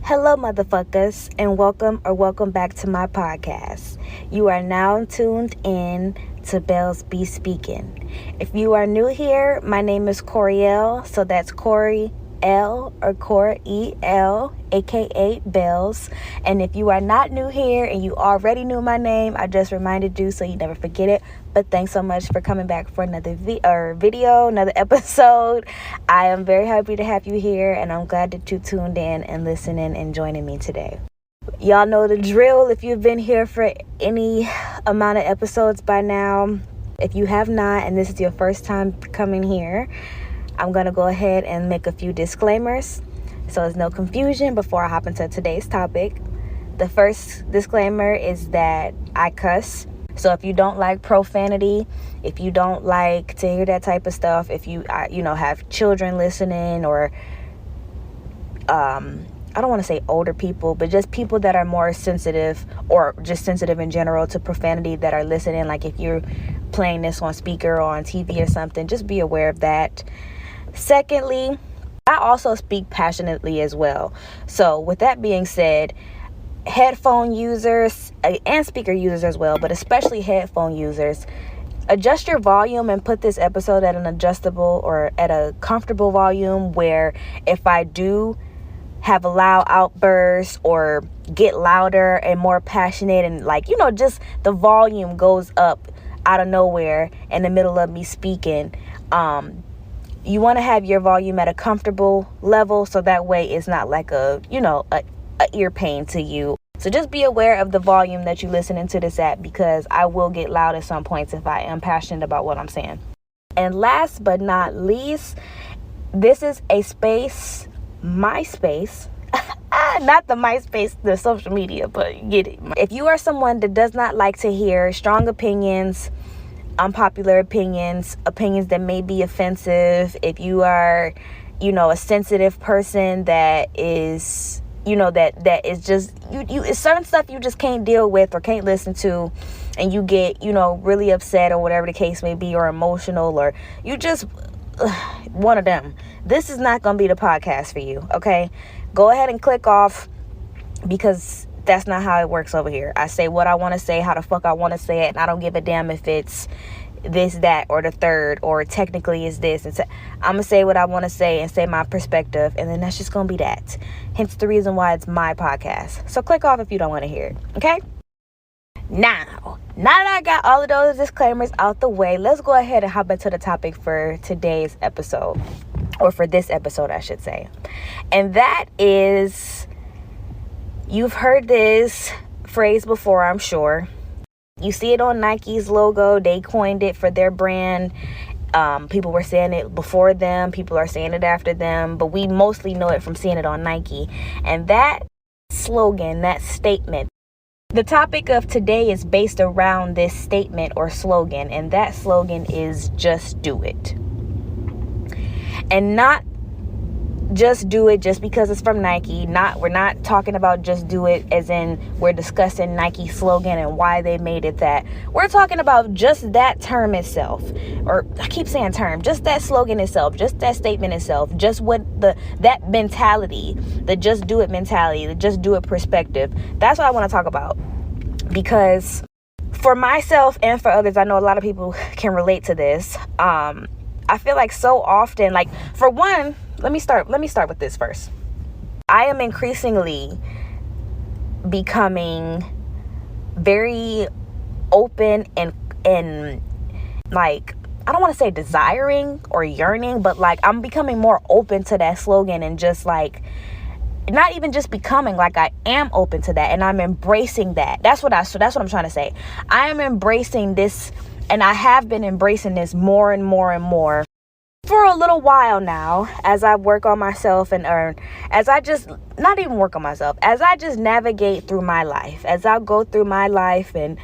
Hello, motherfuckers, and welcome back to my podcast. You are now tuned in to Bells Be Speaking. If you are new here, my name is Coriel, so that's Corey L or Cor E-L, aka Bells. And if you are not new here and you already knew my name, I just reminded you so you never forget it. But thanks so much for coming back for another video, another episode. I am very happy to have you here, and I'm glad that you tuned in and listening and joining me today. Y'all know the drill if you've been here for any amount of episodes by now. If you have not, and this is your first time coming here, I'm going to go ahead and make a few disclaimers so there's no confusion before I hop into today's topic. The first disclaimer is that I cuss. So if you don't like profanity, if you don't like to hear that type of stuff, if you have children listening, or I don't want to say older people, but just people that are more sensitive, or just sensitive in general to profanity that are listening, like if you're playing this on speaker or on TV or something, just be aware of that. Secondly, I also speak passionately as well. So with that being said, headphone users and speaker users as well, but especially headphone users, adjust your volume and put this episode at an adjustable or at a comfortable volume, where if I do have a loud outburst or get louder and more passionate and just the volume goes up out of nowhere in the middle of me speaking, you want to have your volume at a comfortable level, so that way it's not like a ear pain to you. So just be aware of the volume that you listening to this at, because I will get loud at some points if I am passionate about what I'm saying. And last but not least, this is a space, my space, not the MySpace, the social media, but you get it. If you are someone that does not like to hear strong opinions, unpopular opinions that may be offensive, if you are, a sensitive person that is, that is just, it's certain stuff you just can't deal with or can't listen to, and you get, really upset or whatever the case may be, or emotional, or you just, one of them, this is not going to be the podcast for you, okay? Go ahead and click off, because that's not how it works over here. I say what I want to say, how the fuck I want to say it, and I don't give a damn if it's this, that, or the third, or technically is this. I'm going to say what I want to say and say my perspective, and then that's just going to be that. Hence the reason why it's my podcast. So click off if you don't want to hear it, okay? Now that I got all of those disclaimers out the way, let's go ahead and hop into the topic for today's episode, or for this episode, I should say. And that is, you've heard this phrase before, I'm sure. You see it on Nike's logo. They coined it for their brand. People were saying it before them. People are saying it after them. But we mostly know it from seeing it on Nike. And that slogan, that statement, the topic of today is based around this statement or slogan. And that slogan is just do it. And not just do it just because it's from Nike. We're not talking about just do it as in we're discussing Nike slogan and why they made it that. We're talking about just that term itself, or I keep saying term, just that slogan itself, just that statement itself, just what that mentality, the just do it mentality, the just do it perspective. That's what I want to talk about, because for myself and for others, I know a lot of people can relate to this. I feel like so often, like, for one, let me start with this first. I am increasingly becoming very open and like, I don't want to say desiring or yearning, but like I'm becoming more open to that slogan, and just like, not even just becoming, like I am open to that, and I'm embracing that. That's what I'm trying to say. I am embracing this, and I have been embracing this more and more and more for a little while now, as I work on myself as I just navigate through my life, as I go through my life and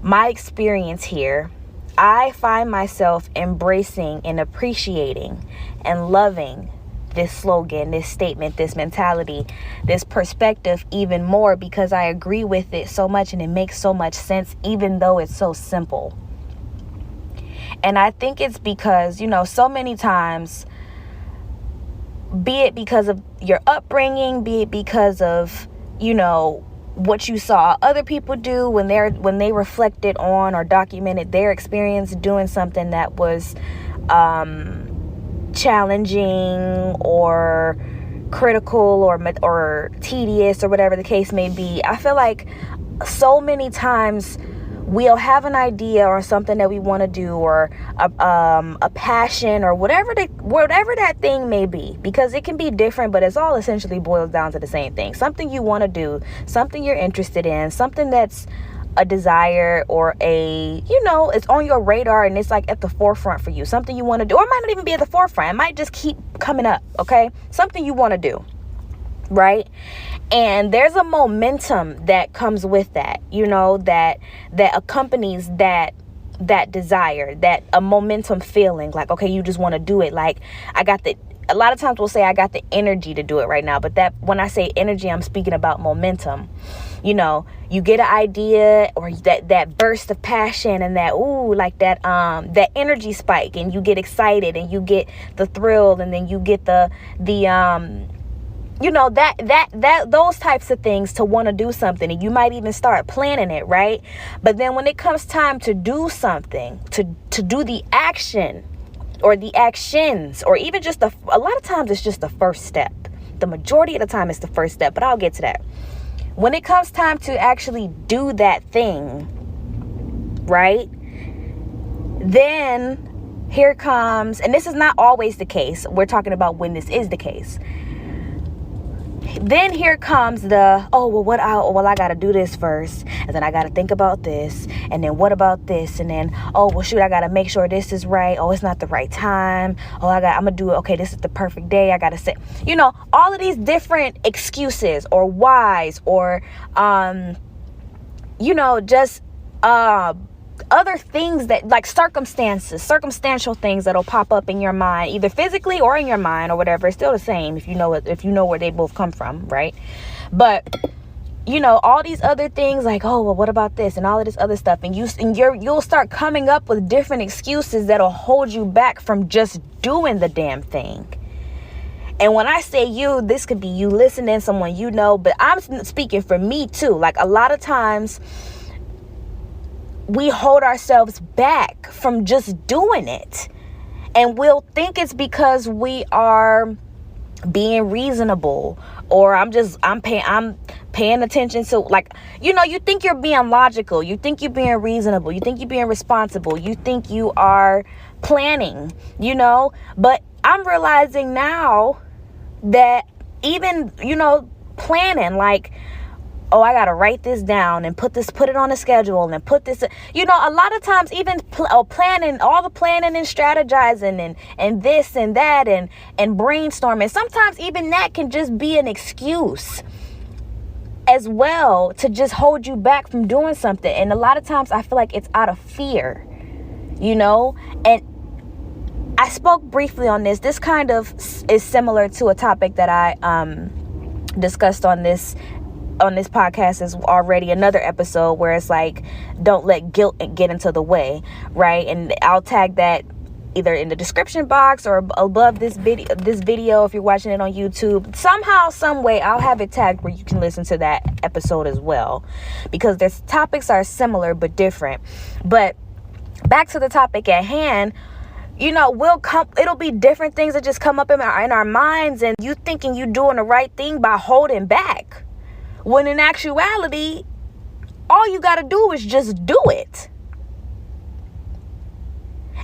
my experience here. I find myself embracing and appreciating and loving this slogan, this statement, this mentality, this perspective even more, because I agree with it so much and it makes so much sense, even though it's so simple. And I think it's because, so many times be it because of your upbringing, be it because of, what you saw other people do when they reflected on or documented their experience doing something that was challenging or critical or tedious or whatever the case may be. I feel like so many times we'll have an idea or something that we want to do, or a passion, or whatever that thing may be, because it can be different, but it's all essentially boils down to the same thing. Something you want to do, something you're interested in, something that's a desire, or it's on your radar and it's like at the forefront for you, something you want to do, or it might not even be at the forefront, it might just keep coming up. Okay, something you want to do, right? And there's a momentum that comes with that, that accompanies that desire, that a momentum feeling, like, okay, you just want to do it. Like, a lot of times we'll say I got the energy to do it right now, but that, when I say energy, I'm speaking about momentum. You get an idea, or that burst of passion, and that energy spike, and you get excited, and you get the thrill, and then you get the those types of things, to want to do something, and you might even start planning it, right? But then when it comes time to do something, to do the action or the actions, or even just a lot of times it's just the first step. The majority of the time it's the first step, but I'll get to that. When it comes time to actually do that thing, right? Then here comes, and this is not always the case, we're talking about when this is the case. Then here comes the, I got to do this first, and then I got to think about this, and then what about this, and then, I got to make sure this is right. Oh, it's not the right time. I'm going to do it. Okay, this is the perfect day. I got to say, all of these different excuses or whys, or, just, other things that, like, circumstantial things that'll pop up in your mind, either physically or in your mind, or whatever. It's still the same if you know where they both come from, right? But all these other things, like, what about this, and all of this other stuff, and you'll start coming up with different excuses that'll hold you back from just doing the damn thing. And when I say you, this could be you listening, someone but I'm speaking for me too. Like, a lot of times we hold ourselves back from just doing it, and we'll think it's because we are being reasonable, or I'm paying attention to, like, you think you're being logical, you think you're being reasonable, you think you're being responsible, you think you are planning, but I'm realizing now that even, planning, like, I got to write this down and put it on a schedule and put this, a lot of times even planning, all the planning and strategizing and this and that and brainstorming. Sometimes even that can just be an excuse as well to just hold you back from doing something. And a lot of times I feel like it's out of fear, and I spoke briefly on this. This kind of is similar to a topic that I discussed on this podcast is already another episode, where it's like, don't let guilt get into the way, right? And I'll tag that either in the description box or above this video if you're watching it on YouTube. Somehow, some way, I'll have it tagged where you can listen to that episode as well, because the topics are similar but different. But back to the topic at hand, it'll be different things that just come up in our minds, and you thinking you're doing the right thing by holding back, when in actuality, all you got to do is just do it.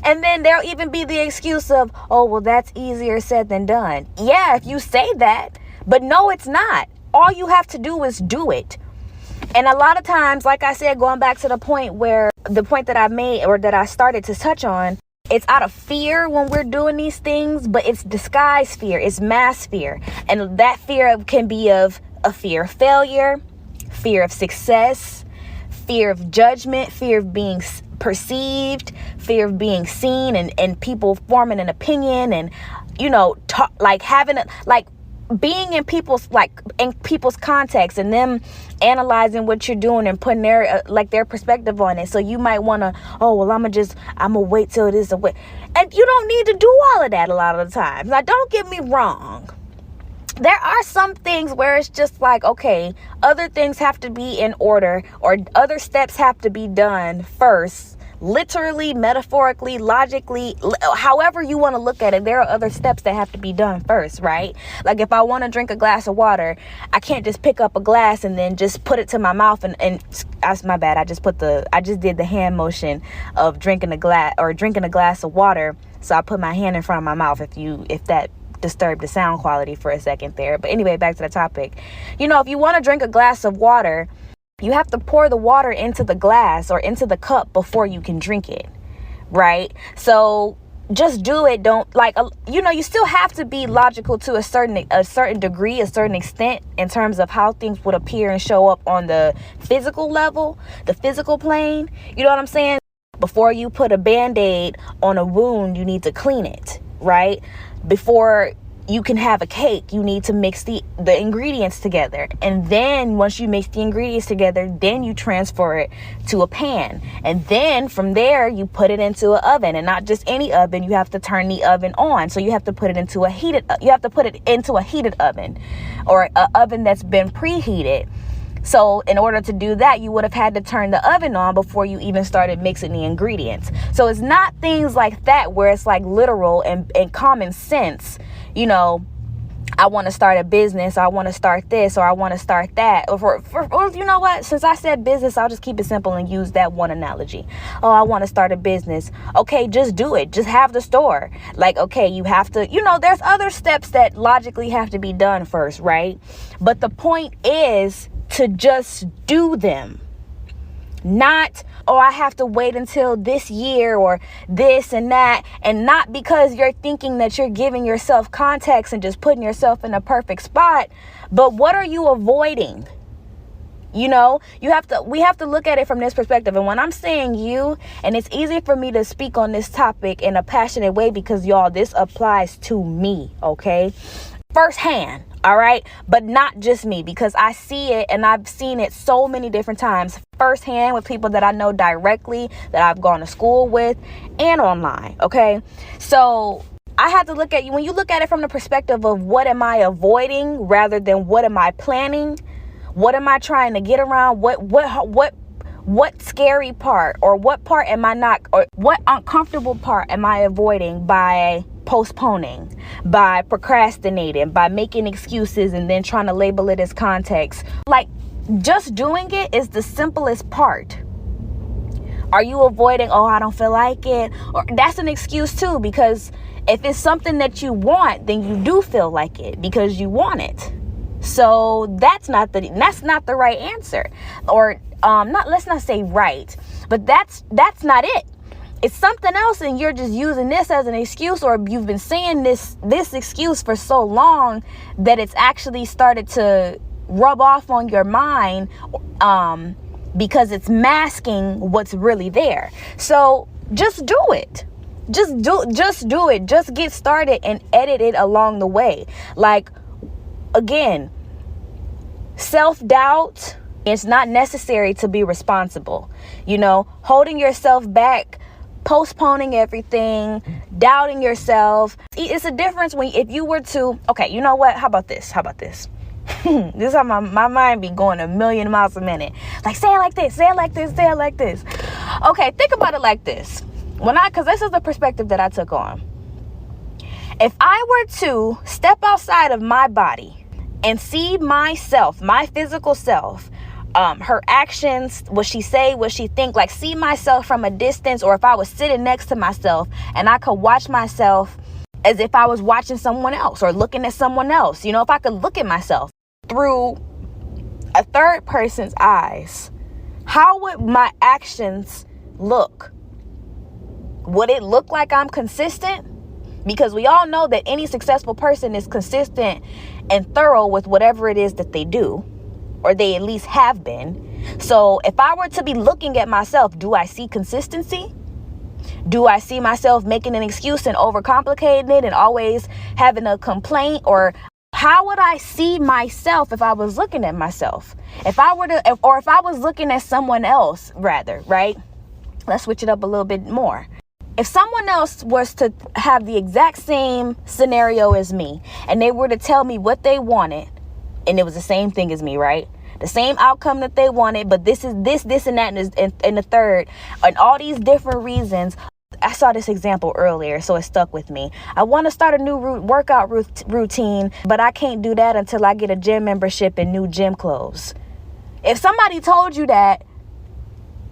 And then there'll even be the excuse of, that's easier said than done. Yeah, if you say that, but no, it's not. All you have to do is do it. And a lot of times, like I said, going back to the point that I made, or that I started to touch on, it's out of fear when we're doing these things, but it's disguised fear. It's mass fear. And that fear can be of a fear of failure, fear of success, fear of judgment, fear of being perceived, fear of being seen, and people forming an opinion, and being in people's context, and them analyzing what you're doing and putting their perspective on it. So you might want to, I'm gonna wait till it is a way. And you don't need to do all of that a lot of the times. Now, don't get me wrong. there are some things where it's just like, okay, other things have to be in order, or other steps have to be done first. Literally, metaphorically, logically, however you want to look at it, there are other steps that have to be done first, right? Like if I want to drink a glass of water, I can't just pick up a glass and then just put it to my mouth and that's my bad. I just did the hand motion of drinking a glass of water. So I put my hand in front of my mouth if that disturbed the sound quality for a second there. But anyway, back to the topic. If you want to drink a glass of water, you have to pour the water into the glass or into the cup before you can drink it, right? So just do it. Don't you still have to be logical to a certain degree, a certain extent in terms of how things would appear and show up on the physical level, the physical plane. You know what I'm saying? Before you put a Band-Aid on a wound, you need to clean it, right? Before you can have a cake, you need to mix the ingredients together. And then once you mix the ingredients together, then you transfer it to a pan. And then from there, you put it into an oven, and not just any oven. You have to turn the oven on. So you have to put it into a heated oven, or an oven that's been preheated. So in order to do that, you would have had to turn the oven on before you even started mixing the ingredients. So it's not things like that where it's like literal and common sense. I want to start a business, or I want to start this, or I want to start that. Or you know what? Since I said business, I'll just keep it simple and use that one analogy. Oh, I want to start a business. Okay, just do it. Just have the store. Like, okay, you have to, there's other steps that logically have to be done first, right? But the point is to just do them. Not, oh, I have to wait until this year or this and that. And not because you're thinking that you're giving yourself context and just putting yourself in a perfect spot. But what are you avoiding? We have to look at it from this perspective. And when I'm saying you, and it's easy for me to speak on this topic in a passionate way because y'all, this applies to me, okay? Firsthand. All right. But not just me, because I see it and I've seen it so many different times firsthand with people that I know directly, that I've gone to school with, and online. OK, so I had to look at you when you look at it from the perspective of what am I avoiding rather than what am I planning? What am I trying to get around? What scary part, or what part am I not, or what uncomfortable part am I avoiding by postponing, by procrastinating, by making excuses and then trying to label it as context? Like, just doing it is the simplest part. Are you avoiding, oh, I don't feel like it? Or that's an excuse too, because if it's something that you want, then you do feel like it because you want it. So that's not the right answer. Or let's not say right, but that's not it. It's something else, and you're just using this as an excuse, or you've been saying this excuse for so long that it's actually started to rub off on your mind because it's masking what's really there. So just do it. Just do it. Just get started and edit it along the way. Like, again, self-doubt is not necessary to be responsible. Holding yourself back, postponing everything, doubting yourself. It's a difference if you were to, okay, you know what? How about this? This is how my mind be going a million miles a minute. Like, say it like this, say it like this, say it like this. Okay, think about it like this. Because this is the perspective that I took on. If I were to step outside of my body and see myself, my physical self, her actions, what she say, what she think, like see myself from a distance, or if I was sitting next to myself and I could watch myself as if I was watching someone else or looking at someone else, if I could look at myself through a third person's eyes, how would my actions look? Would it look like I'm consistent? Because we all know that any successful person is consistent and thorough with whatever it is that they do, or they at least have been. So if I were to be looking at myself, do I see consistency? Do I see myself making an excuse and overcomplicating it and always having a complaint? Or how would I see myself if I was looking at myself? If I was looking at someone else, rather, right? Let's switch it up a little bit more. If someone else was to have the exact same scenario as me, and they were to tell me what they wanted, and it was the same thing as me, right? The same outcome that they wanted, but this is this, and that, and the third, and all these different reasons. I saw this example earlier, so it stuck with me. I want to start a new workout routine, but I can't do that until I get a gym membership and new gym clothes. If somebody told you that,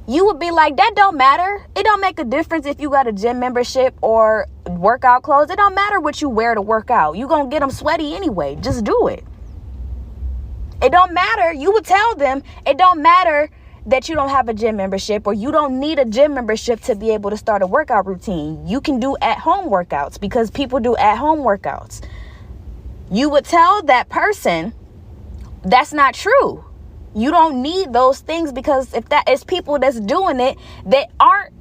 you would be like, that don't matter. It don't make a difference if you got a gym membership or workout clothes. It don't matter what you wear to work out. You're going to get them sweaty anyway. Just do it. It don't matter. You would tell them it don't matter that you don't have a gym membership, or you don't need a gym membership to be able to start a workout routine. You can do at-home workouts because people do at-home workouts. You would tell that person that's not true. You don't need those things, because if that is people that's doing it that aren't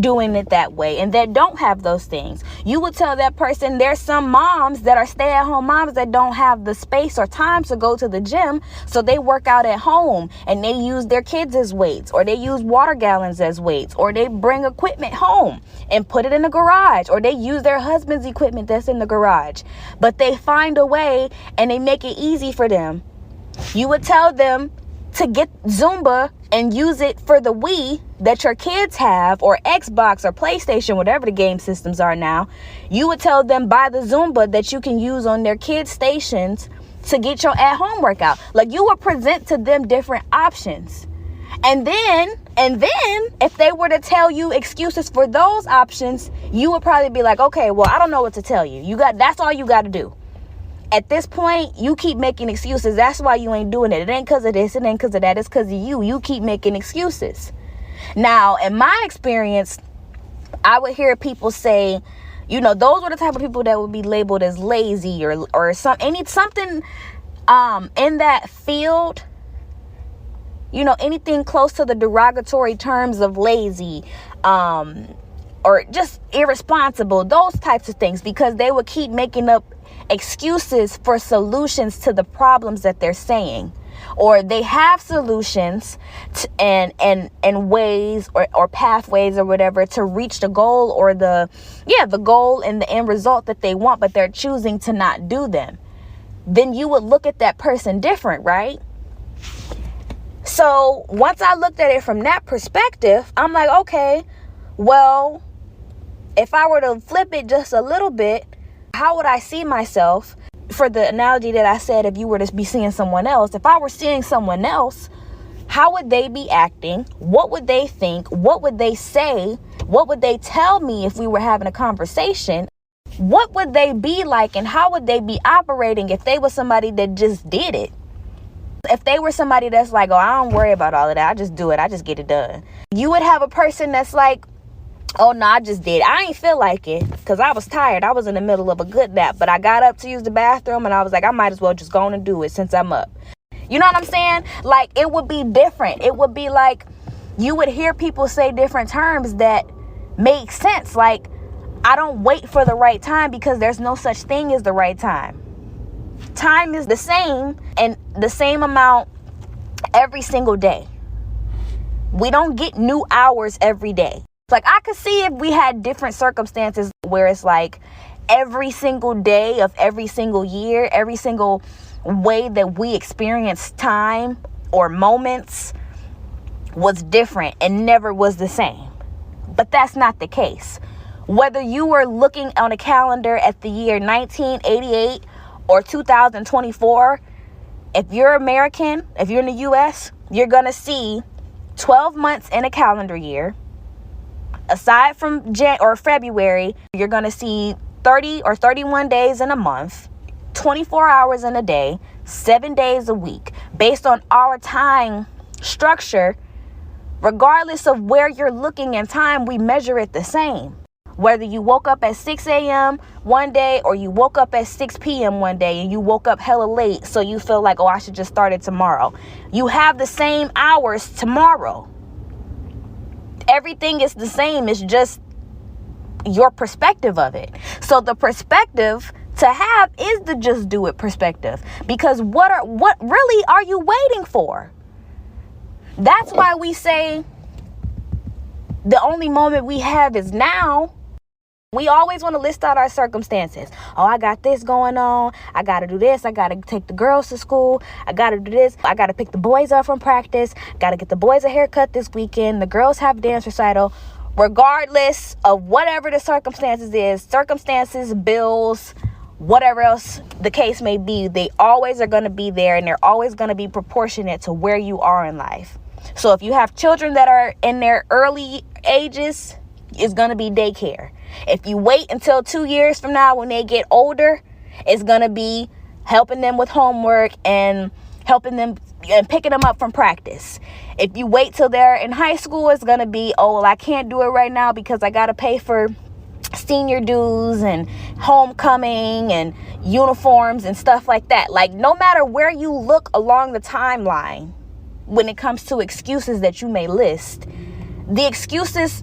doing it that way and that don't have those things. You would tell that person there's some moms that are stay-at-home moms that don't have the space or time to go to the gym, so they work out at home and they use their kids as weights, or they use water gallons as weights, or they bring equipment home and put it in the garage, or they use their husband's equipment that's in the garage. But they find a way and they make it easy for them. You would tell them to get Zumba and use it for the Wii that your kids have, or Xbox or PlayStation, whatever the game systems are now. You would tell them buy the Zumba that you can use on their kids' stations to get your at-home workout. Like, you would present to them different options. And then if they were to tell you excuses for those options, you would probably be like, okay, well, I don't know what to tell you. That's all you got to do. At this point, you keep making excuses. That's why you ain't doing it. It ain't because of this. It ain't because of that. It's because of you. You keep making excuses. Now, in my experience, I would hear people say, those were the type of people that would be labeled as lazy or something in that field. Anything close to the derogatory terms of lazy, or just irresponsible, those types of things, because they would keep making up excuses for solutions to the problems that they're saying, or they have solutions and ways or pathways or whatever to reach the goal, or the goal and the end result that they want, but they're choosing to not do them. Then you would look at that person different, right? So once I looked at it from that perspective, I'm like, okay, well, if I were to flip it just a little bit, how would I see myself? For the analogy that I said, if you were to be seeing someone else, if I were seeing someone else, how would they be acting? What would they think? What would they say? What would they tell me if we were having a conversation? What would they be like, and how would they be operating if they were somebody that just did it? If they were somebody that's like, oh, I don't worry about all of that, I just do it, I just get it done. You would have a person that's like, oh, no, I just did. I ain't feel like it because I was tired. I was in the middle of a good nap, but I got up to use the bathroom and I was like, I might as well just go on and do it since I'm up. You know what I'm saying? Like, it would be different. It would be like you would hear people say different terms that make sense. Like, I don't wait for the right time because there's no such thing as the right time. Time is the same, and the same amount every single day. We don't get new hours every day. Like, I could see if we had different circumstances where it's like every single day of every single year, every single way that we experience time or moments was different and never was the same. But that's not the case. Whether you were looking on a calendar at the year 1988 or 2024, if you're American, if you're in the U.S., you're going to see 12 months in a calendar year. Aside from February, you're going to see 30 or 31 days in a month, 24 hours in a day, 7 days a week. Based on our time structure, regardless of where you're looking in time, we measure it the same. Whether you woke up at 6 a.m. one day or you woke up at 6 p.m. one day and you woke up hella late, so you feel like, oh, I should just start it tomorrow. You have the same hours tomorrow. Everything is the same. It's just your perspective of it. So the perspective to have is the just do it perspective. Because what really are you waiting for? That's why we say the only moment we have is now. We always want to list out our circumstances. Oh, I got this going on. I got to do this. I got to take the girls to school. I got to do this. I got to pick the boys up from practice. Got to get the boys a haircut this weekend. The girls have dance recital. Regardless of whatever the circumstances, bills, whatever else the case may be, they always are going to be there, and they're always going to be proportionate to where you are in life. So if you have children that are in their early ages, it's going to be daycare. If you wait until 2 years from now when they get older, it's going to be helping them with homework and helping them and picking them up from practice. If you wait till they're in high school, it's going to be, oh, well, I can't do it right now because I got to pay for senior dues and homecoming and uniforms and stuff like that. Like, no matter where you look along the timeline, when it comes to excuses that you may list, the excuses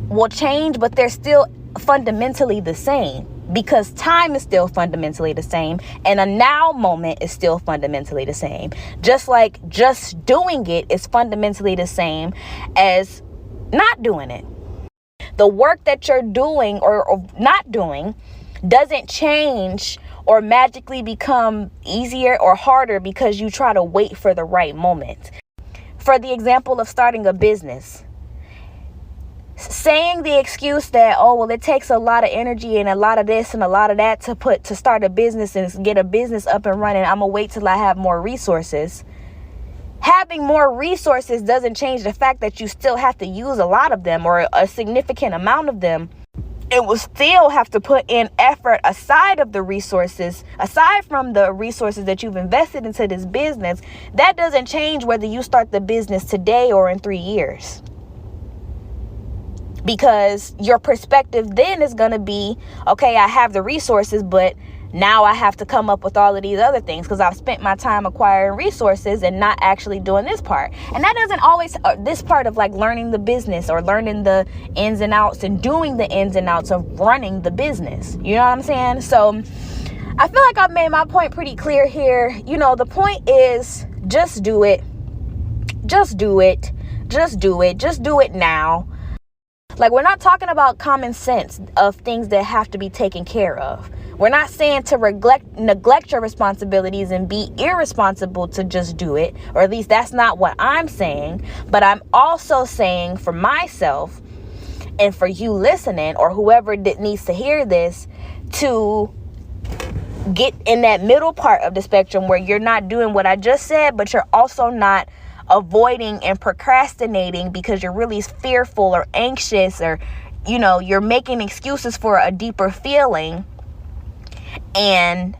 will change, but they're still fundamentally the same, because time is still fundamentally the same, and a now moment is still fundamentally the same. Just like just doing it is fundamentally the same as not doing it. The work that you're doing or not doing doesn't change or magically become easier or harder because you try to wait for the right moment. For the example of starting a business, saying the excuse that, oh, well, it takes a lot of energy and a lot of this and a lot of that to start a business and get a business up and running, I'm gonna wait till I have more resources. Having more resources doesn't change the fact that you still have to use a lot of them or a significant amount of them. It will still have to put in effort aside from the resources that you've invested into this business. That doesn't change whether you start the business today or in 3 years. Because your perspective then is going to be, okay, I have the resources, but now I have to come up with all of these other things because I've spent my time acquiring resources and not actually doing this part. And that doesn't always, this part of like learning the business or learning the ins and outs and doing the ins and outs of running the business. You know what I'm saying? So I feel like I've made my point pretty clear here. You know, the point is just do it. Just do it. Just do it. Just do it now. Like, we're not talking about common sense of things that have to be taken care of. We're not saying to neglect your responsibilities and be irresponsible to just do it, or at least that's not what I'm saying. But I'm also saying for myself and for you listening or whoever that needs to hear this, to get in that middle part of the spectrum where you're not doing what I just said, but you're also not avoiding and procrastinating because you're really fearful or anxious, or, you know, you're making excuses for a deeper feeling and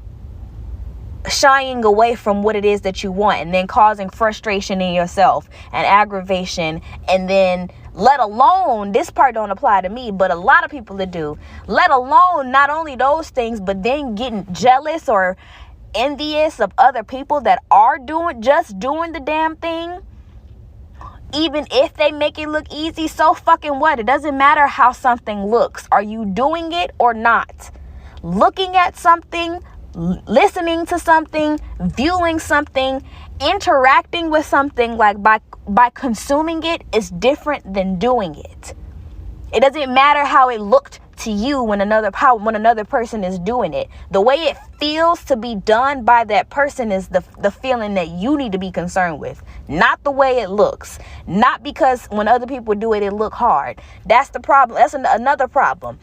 shying away from what it is that you want, and then causing frustration in yourself and aggravation. And then, let alone, this part don't apply to me, but a lot of people that do, let alone not only those things, but then getting jealous or envious of other people that are doing the damn thing. Even if they make it look easy, so fucking what? It doesn't matter how something looks. Are you doing it or not? Looking at something, listening to something, viewing something, interacting with something, like by consuming it, is different than doing it. It doesn't matter how it looked to you when another person is doing it. The way it feels to be done by that person is the feeling that you need to be concerned with, not the way it looks. Not because when other people do it, it look hard. That's the problem. That's another problem.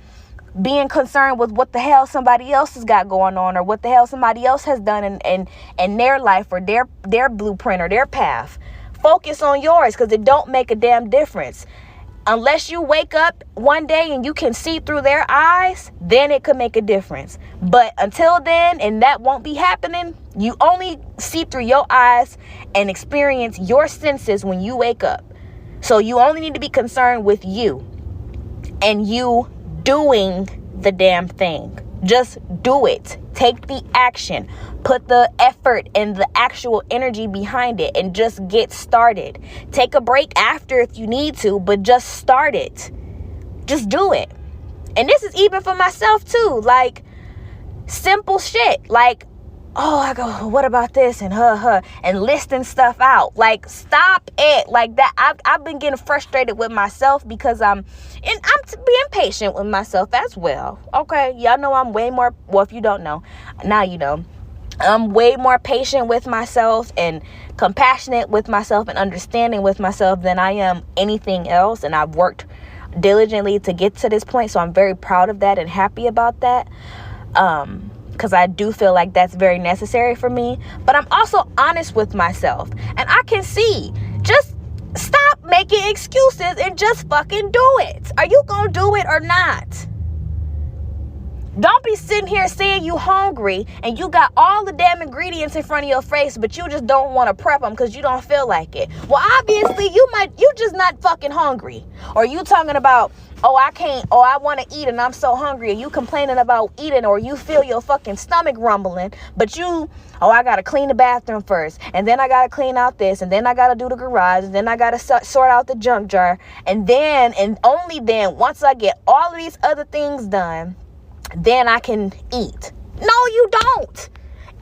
Being concerned with what the hell somebody else has got going on, or what the hell somebody else has done in their life, or their blueprint or their path. Focus on yours, because it don't make a damn difference. Unless you wake up one day and you can see through their eyes, then it could make a difference. But until then, and that won't be happening, you only see through your eyes and experience your senses when you wake up. So you only need to be concerned with you and you doing the damn thing. Just do it. Take the action. Put the effort and the actual energy behind it and just get started. Take a break after if you need to, but just start it. Just do it. And this is even for myself too. Like, simple shit. Like, oh, I go, what about this? And and listing stuff out. Like, stop it. Like that. I've been getting frustrated with myself because I'm being patient with myself as well. Okay. Y'all know I'm way more, well, if you don't know, now you know. I'm way more patient with myself and compassionate with myself and understanding with myself than I am anything else. And I've worked diligently to get to this point. So I'm very proud of that and happy about that. Because I do feel like that's very necessary for me. But I'm also honest with myself. And I can see, just stop making excuses and just fucking do it. Are you gonna do it or not? Don't be sitting here saying you hungry and you got all the damn ingredients in front of your face, but you just don't want to prep them because you don't feel like it. Well, obviously you just not fucking hungry. Or you talking about, oh, I want to eat and I'm so hungry, and you complaining about eating, or you feel your fucking stomach rumbling, but I got to clean the bathroom first, and then I got to clean out this, and then I got to do the garage, and then I got to sort out the junk jar, and only then, once I get all of these other things done, then I can eat. No, you don't.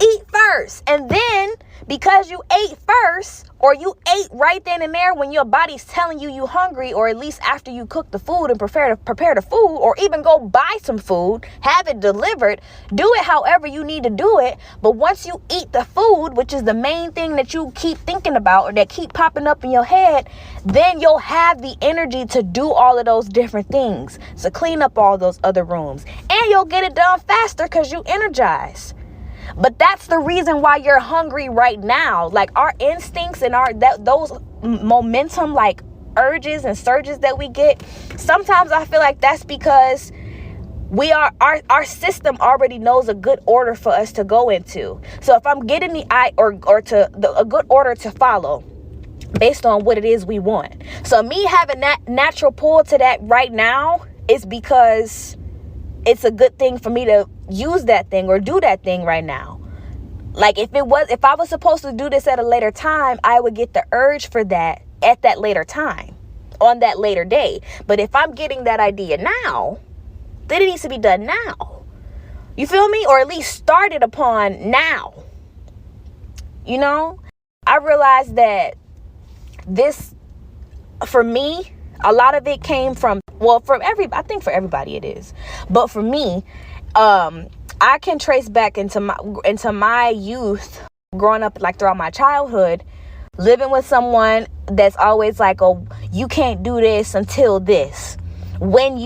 Eat first. And then, because you ate first, or you ate right then and there when your body's telling you hungry, or at least after you cook the food and prepare the food, or even go buy some food, have it delivered, do it however you need to do it. But once you eat the food, which is the main thing that you keep thinking about or that keep popping up in your head, then you'll have the energy to do all of those different things. So clean up all those other rooms, and you'll get it done faster because you energized. But that's the reason why you're hungry right now. Like, our instincts and those momentum, like urges and surges that we get, sometimes I feel like that's because our system already knows a good order for us to go into. So if I'm getting a good order to follow based on what it is we want. So me having that natural pull to that right now is because it's a good thing for me to use that thing or do that thing right now. Like, if I was supposed to do this at a later time, I would get the urge for that at that later time, on that later day. But if I'm getting that idea now, then it needs to be done now. You feel me? Or at least started upon now. You know, I realized that this, for me, a lot of it came from, well, I think for everybody it is. But for me, I can trace back into my youth, growing up, like throughout my childhood, living with someone that's always like, oh, you can't do this until this. When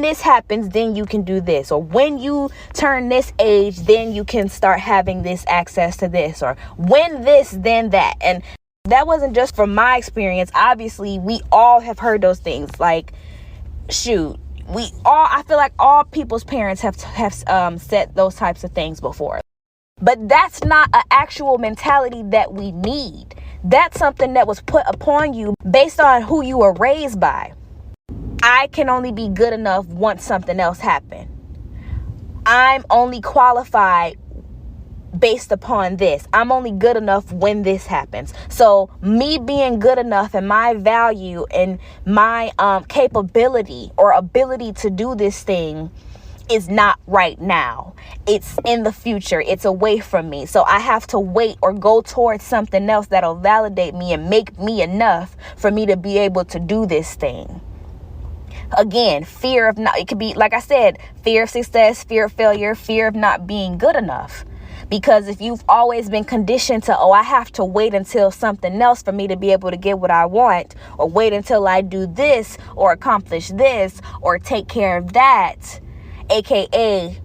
this happens, then you can do this. Or when you turn this age, then you can start having this access to this. Or when this, then that. And that wasn't just from my experience. Obviously, we all have heard those things. Like, shoot, I feel like all people's parents have said those types of things before. But that's not an actual mentality that we need. That's something that was put upon you based on who you were raised by. I can only be good enough once something else happened. I'm only qualified based upon this. I'm only good enough when this happens. So me being good enough and my value and my capability or ability to do this thing is not right now. It's in the future. It's away from me. So I have to wait or go towards something else that'll validate me and make me enough for me to be able to do this thing. Again, fear of not, it could be, like I said, fear of success, fear of failure, fear of not being good enough. Because if you've always been conditioned to, I have to wait until something else for me to be able to get what I want, or wait until I do this or accomplish this or take care of that, aka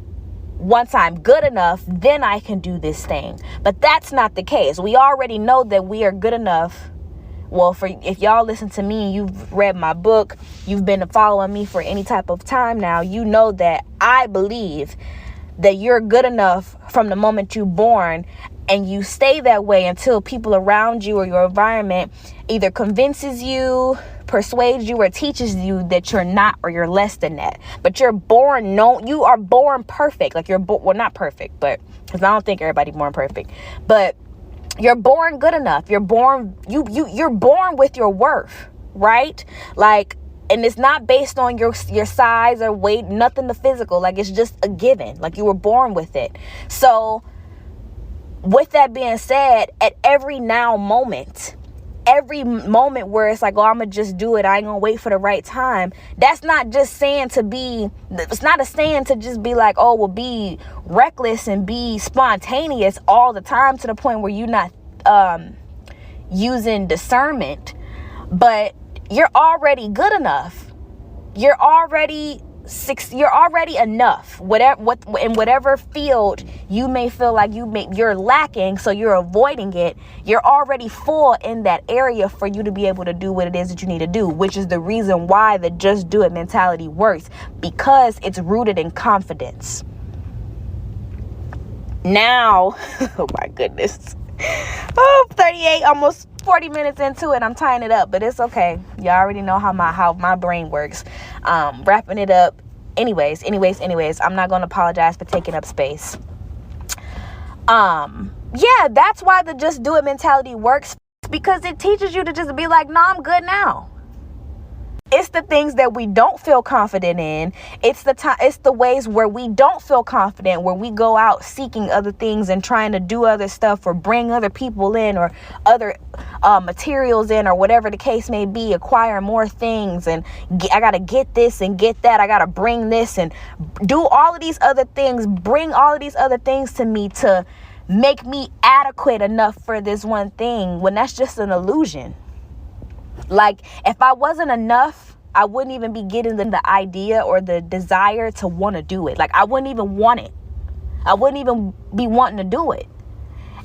once I'm good enough, then I can do this thing. But that's not the case. We already know that we are good enough. Well, if y'all listen to me and you've read my book, you've been following me for any type of time now, you know that I believe that you're good enough from the moment you're born, and you stay that way until people around you or your environment either convinces you, persuades you, or teaches you that you're not, or you're less than that. But you are born perfect. Like, well, not perfect, but because I don't think everybody's born perfect, but you're born good enough. You're born with your worth, right? Like, And it's not based on your size or weight, nothing the physical. Like, it's just a given. Like, you were born with it. So with that being said, at every moment where it's like, oh, I'm going to just do it, I ain't going to wait for the right time. That's not just saying it's not a saying to just be like, oh, well, be reckless and be spontaneous all the time to the point where you're not using discernment. But you're already good enough. You're already enough. In whatever field you may feel like you're lacking, so you're avoiding it. You're already full in that area for you to be able to do what it is that you need to do, which is the reason why the just do it mentality works, because it's rooted in confidence. Now, oh my goodness. 38, almost 40 minutes into it. I'm tying it up, but it's okay. You already know how my brain works. Wrapping it up. Anyways, I'm not going to apologize for taking up space. Yeah, that's why the just do it mentality works, because it teaches you to just be like, no, I'm good now. It's the things that we don't feel confident in. It's the ways where we don't feel confident, where we go out seeking other things and trying to do other stuff or bring other people in or other materials in or whatever the case may be, acquire more things. And I got to get this and get that. I got to bring this and do all of these other things, bring all of these other things to me to make me adequate enough for this one thing, when that's just an illusion. Like, if I wasn't enough, I wouldn't even be getting the idea or the desire to want to do it. Like, I wouldn't even want it. I wouldn't even be wanting to do it.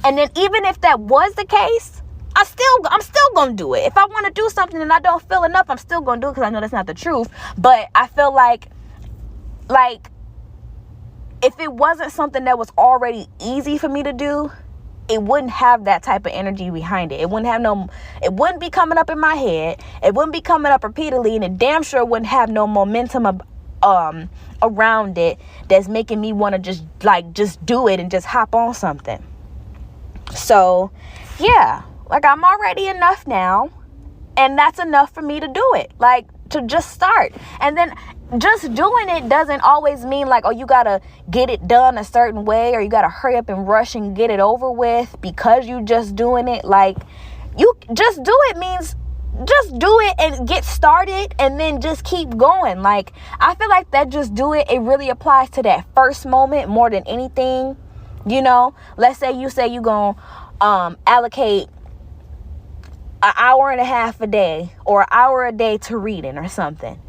And then even if that was the case, I'm still going to do it. If I want to do something and I don't feel enough, I'm still going to do it, because I know that's not the truth. But I feel like if it wasn't something that was already easy for me to do, it wouldn't have that type of energy behind it. It wouldn't be coming up in my head. It wouldn't be coming up repeatedly, and it damn sure wouldn't have no momentum around it that's making me want to just do it and just hop on something. So yeah, like, I'm already enough now, and that's enough for me to do it. Like, to just start. And then just doing it doesn't always mean like, oh, you gotta get it done a certain way, or you gotta hurry up and rush and get it over with because you just doing it. Like, you just do it means just do it and get started, and then just keep going. Like, I feel like that just do it really applies to that first moment more than anything. You know, let's say you gonna allocate an hour and a half a day or an hour a day to reading or something.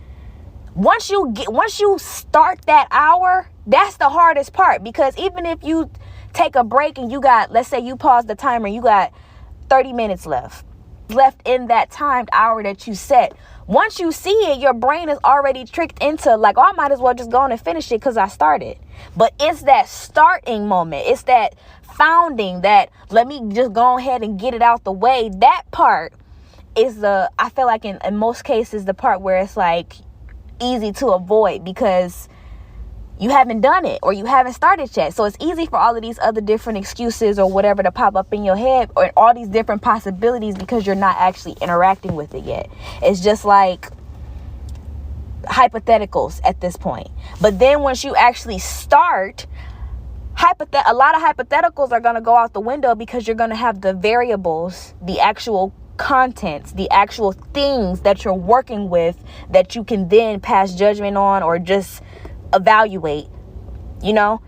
Once you start that hour, that's the hardest part, because even if you take a break and let's say you pause the timer, you got 30 minutes left in that timed hour that you set. Once you see it, your brain is already tricked into like, oh, I might as well just go on and finish it because I started. But it's that starting moment. It's that founding, that let me just go ahead and get it out the way. That part is I feel like in most cases, the part where it's like easy to avoid, because you haven't done it or you haven't started yet. So it's easy for all of these other different excuses or whatever to pop up in your head, or all these different possibilities, because you're not actually interacting with it yet. It's just like hypotheticals at this point. But then once you actually start, a lot of hypotheticals are going to go out the window, because you're going to have the variables, the actual contents, the actual things that you're working with that you can then pass judgment on or just evaluate. You know,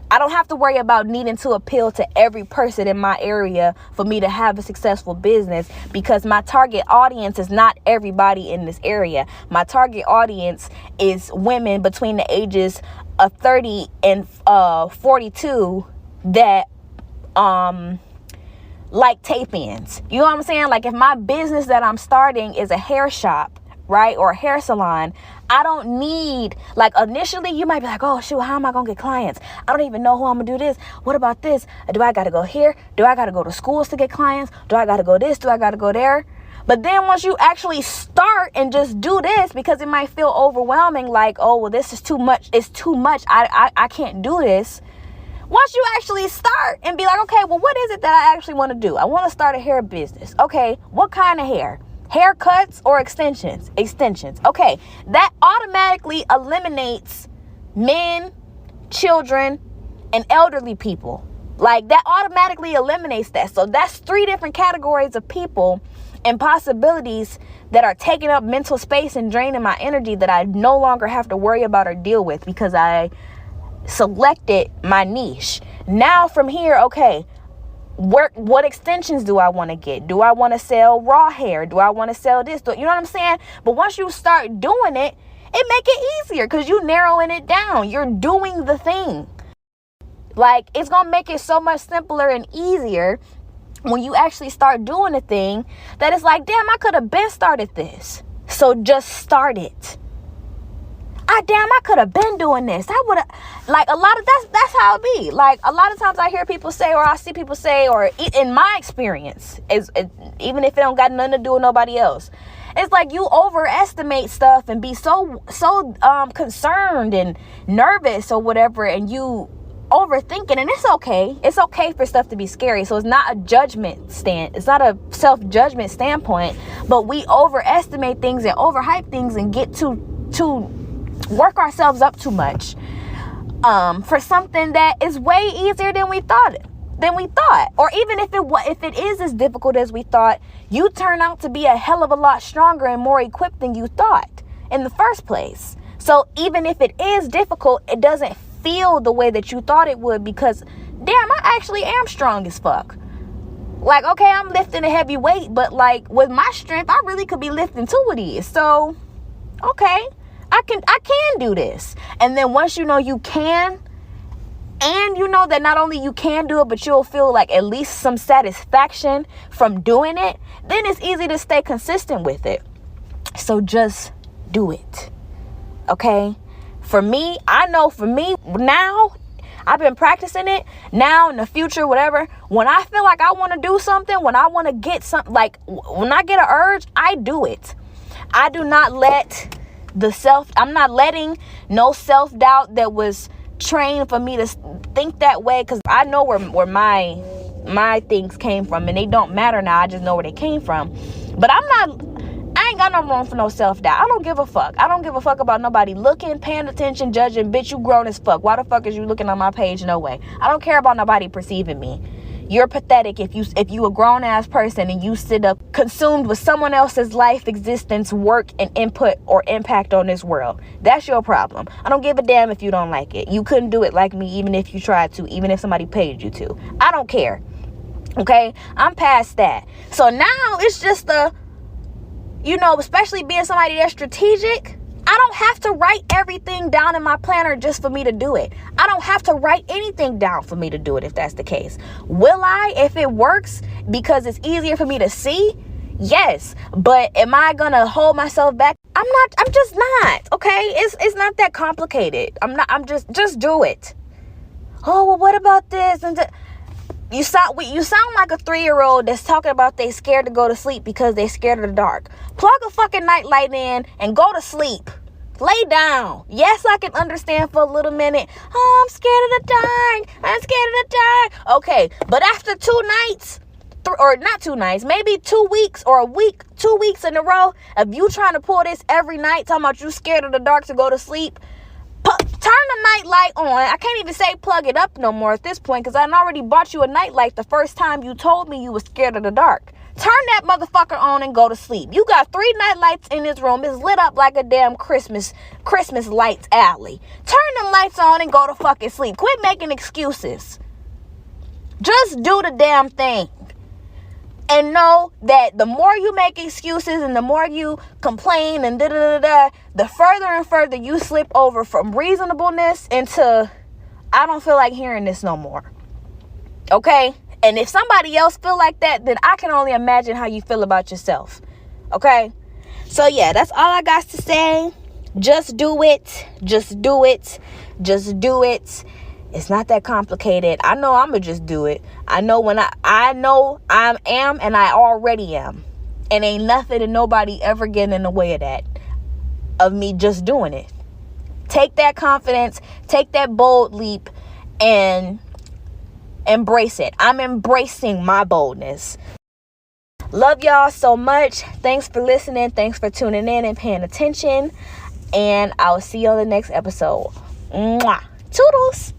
I don't have to worry about needing to appeal to every person in my area for me to have a successful business, because my target audience is not everybody in this area. My target audience is women between the ages of 30 and 42 that like tape-ins. You know what I'm saying? Like, if my business that I'm starting is a hair shop, right, or a hair salon, I don't need, like, initially you might be like, oh shoot, how am I gonna get clients? I don't even know who I'm gonna do this. What about this? Do I gotta go here? Do I gotta go to schools to get clients? Do I gotta go this? Do I gotta go there? But then once you actually start and just do this, because it might feel overwhelming, like, oh, well, this is too much. It's too much. I can't do this. Once you actually start and be like, okay, well, what is it that I actually want to do? I want to start a hair business. Okay, what kind of hair? Haircuts or extensions? Extensions. Okay, that automatically eliminates men, children, and elderly people. Like, that automatically eliminates that. So that's 3 different categories of people and possibilities that are taking up mental space and draining my energy that I no longer have to worry about or deal with because I selected my niche. Now from here, okay, what extensions do I want to get? Do I want to sell raw hair? Do I want to sell this? You know what I'm saying? But once you start doing it, it make it easier because you narrowing it down. You're doing the thing. Like, it's going to make it so much simpler and easier when you actually start doing the thing that it's like, damn, I could have been started this. So just start it. I could have been doing this. I would have, like, a lot of, that's how it be. Like, a lot of times I hear people say, or I see people say, or in my experience, even if it don't got nothing to do with nobody else, it's like you overestimate stuff and be so concerned and nervous or whatever, and you overthinking. And it's okay for stuff to be scary. So it's not a it's not a self-judgment standpoint, but we overestimate things and overhype things and get to work ourselves up too much for something that is way easier than we thought. Or even if it is as difficult as we thought, you turn out to be a hell of a lot stronger and more equipped than you thought in the first place. So even if it is difficult, it doesn't feel the way that you thought it would, because damn, I actually am strong as fuck. Like, okay, I'm lifting a heavy weight, but like with my strength, I really could be lifting 2 of these. So okay, I can do this. And then once you know you can, and you know that not only you can do it, but you'll feel like at least some satisfaction from doing it, then it's easy to stay consistent with it. So just do it. Okay? For me, I know for me now, I've been practicing it. Now in the future, whatever, when I feel like I want to do something, when I want to get something, like when I get an urge, I do it. I do not let I'm not letting no self-doubt that was trained for me to think that way, because I know where my things came from, and they don't matter now. I just know where they came from. But I ain't got no room for no self-doubt. I don't give a fuck. I don't give a fuck about nobody looking, paying attention, judging. Bitch, you grown as fuck. Why the fuck is you looking on my page? No way. I don't care about nobody perceiving me. You're pathetic if you a grown-ass person and you sit up consumed with someone else's life, existence, work, and input or impact on this world. That's your problem. I don't give a damn if you don't like it. You couldn't do it like me even if you tried to, even if somebody paid you to. I don't care. Okay? I'm past that. So now it's just especially being somebody that's strategic, I don't have to write everything down in my planner just for me to do it. I don't have to write anything down for me to do it if that's the case. Will I, if it works, because it's easier for me to see? Yes. But am I going to hold myself back? I'm just not. Okay? It's not that complicated. Just do it. Oh, well, what about this? And you sound like a 3-year-old that's talking about they scared to go to sleep because they scared of the dark. Plug a fucking nightlight in and go to sleep. Lay down. Yes, I can understand for a little minute. Oh, I'm scared of the dark. I'm scared of the dark. Okay, but after 2 nights, or not 2 nights, maybe 2 weeks or a week, 2 weeks in a row, if you trying to pull this every night, talking about you scared of the dark to go to sleep, turn the night light on. I can't even say plug it up no more at this point, because I already bought you a night light the first time you told me you was scared of the dark. Turn that motherfucker on and go to sleep. You got 3 night lights in this room. It's lit up like a damn Christmas lights alley. Turn them lights on and go to fucking sleep. Quit making excuses. Just do the damn thing. And know that the more you make excuses and the more you complain and the further and further you slip over from reasonableness into, I don't feel like hearing this no more. Okay? And if somebody else feel like that, then I can only imagine how you feel about yourself. Okay? So yeah, that's all I got to say. Just do it. Just do it. Just do it. It's not that complicated. I know I'm going to just do it. I know I know I am, and I already am. And ain't nothing and nobody ever getting in the way of that. Of me just doing it. Take that confidence. Take that bold leap. And embrace it. I'm embracing my boldness. Love y'all so much. Thanks for listening. Thanks for tuning in and paying attention. And I'll see you on the next episode. Mwah. Toodles.